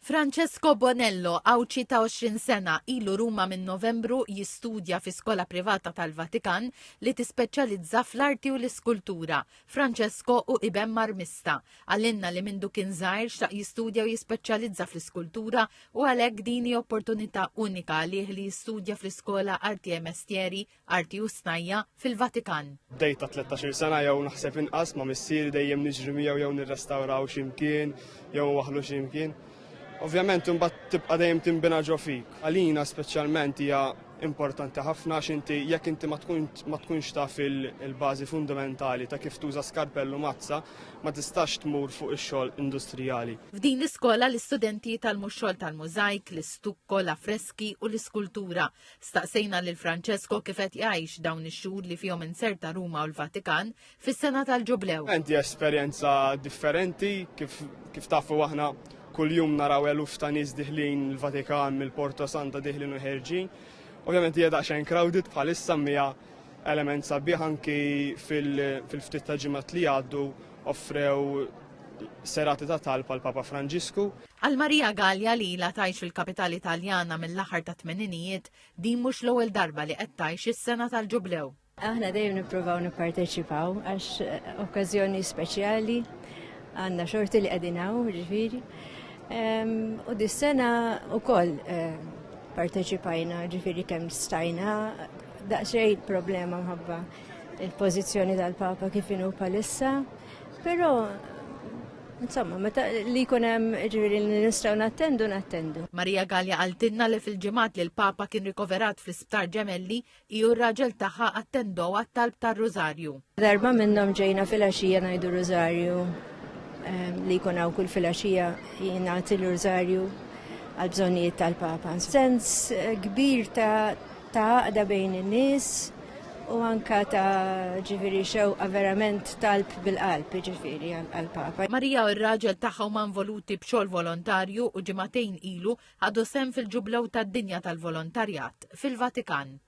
Francesco Bonello, għawċi ta' 20 sena, ilu Ruma minn Novembru jistudja fi skola privata tal-Vatikan li tispeċjalizza fl-arti u l-iskultura. Francesco u ibem marmista. Għallinna li mindu kien żgħir xtaq jistudja u jispeċjalizza fl-iskultura u għalhekk dini opportunità unika li jistudja fl-iskola Arti e Mestieri, Arti u Snajja fil-Vatikan. Bdejta 13 sena jew naħseb inqas ma' missieri dejjem niġri miegħu jew nirrestawraw x'imkien jew waħlu x'imkien. Ovvjament imbagħad tibqa' dejjem tinbina ġo fik. Għalina speċjalment hija importanti ħafna x'inti jekk inti ma tkunx taf il-bażi fundamentali ta' kif tuża skarpellu mazza, ma tistax tmur fuq ix-xogħol industrijali. F'din l-iskola l-istudenti jitalmu x-xogħol tal-mużajk, l-istukko, l-affreski u l-iskultura. Staqsejna lil Francesco kif qed jgħix dawn ix-xhur li fihom inserta Ruma u l-Vatikan fis-sena tal-Ġublew. Għandi esperjenza differenti kif tafu aħna kuljum naraw eluf ta' nies diħlin il-Vatikan mill-Porto Santa diħlin u ħerġin. Ovvjament hija daqsxejn crowded bħalissa mija element sabiħ anki fil-ftit ta' ġimgħat li għaddu offrew serati ta' talb għal Papa Franġisku. Għal Marija Gallia li ilha tgħix fil-kapitali Taljana mill-aħħar ta' tmeninijiet din mhux l-ewwel darba li qed tgħix is-sena tal-Ġublew. Aħna dejjem nippruvaw nipparteċipaw għax okkażjoni speċjali għandna xorti li qegħdin hawn ġifieri. U dis-sena wkoll parteċipajna ġifieri kemm stajna, daqsxejn problema mħabba il-pożizzjoni tal-Papa kif inhu bħalissa, però insomma meta li jkun hemm ġifieri li nistgħu nattendu. Marija Gallia għaltinna li fil-ġimgħat li l-Papa kien rikoverat fl-Isptar Ġemelli u r-raġel tagħha attendow għat-talb tar-Rużarju. Darba minnhom ġejna fil-għaxija ngħidu Rużarju li jkun hawn kull filgħaxija jingħati l-Rużarju għal bżonnijiet tal-Papa. Sens kbir ta' għaqda bejn in-nies u anka ta' ġifieri xewqa verament talb bil-qalb ġifieri għall-Papa. Marija u r-raġel tagħha huma involuti b'xogħol volontarju u ġimagħtejn ilu ħadu sehem fil-Ġublew tad-dinja tal-volontarjat fil-Vatikan.